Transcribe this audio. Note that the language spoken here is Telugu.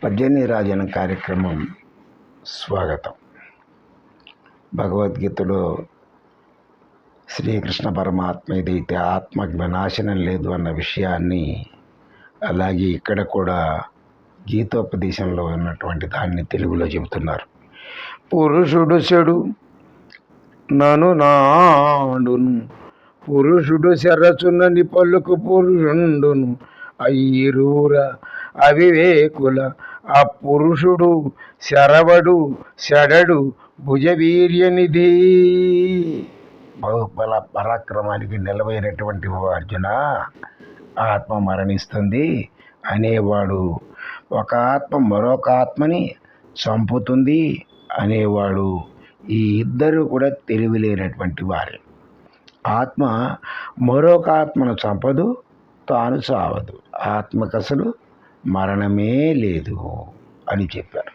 పద్యని రాజన కార్యక్రమం స్వాగతం. భగవద్గీతలో శ్రీకృష్ణ పరమాత్మ ఏదైతే ఆత్మకి వినాశనం లేదు అన్న విషయాన్ని, అలాగే ఇక్కడ కూడా గీతోపదేశంలో ఉన్నటువంటి దాన్ని తెలుగులో చెబుతున్నారు. పురుషుడు చెడు నను నాడును, పురుషుడు శరచునని పలుకు పురుషుండును, అయ్యిరూర అవివేకుల అపురుషుడు శరవడు శడడు భుజవీర్యనిధి. బహుబల పరాక్రమానికి నిలవైనటువంటి అర్జున, ఆత్మ మరణిస్తుంది అనేవాడు, ఒక ఆత్మ మరొక ఆత్మని చంపుతుంది అనేవాడు, ఈ ఇద్దరు కూడా తెలివిలేనటువంటి వారే. ఆత్మ మరొక ఆత్మను చంపదు, తాను చావదు. ఆత్మకు అసలు మరణమే లేదు అని చెప్పారు.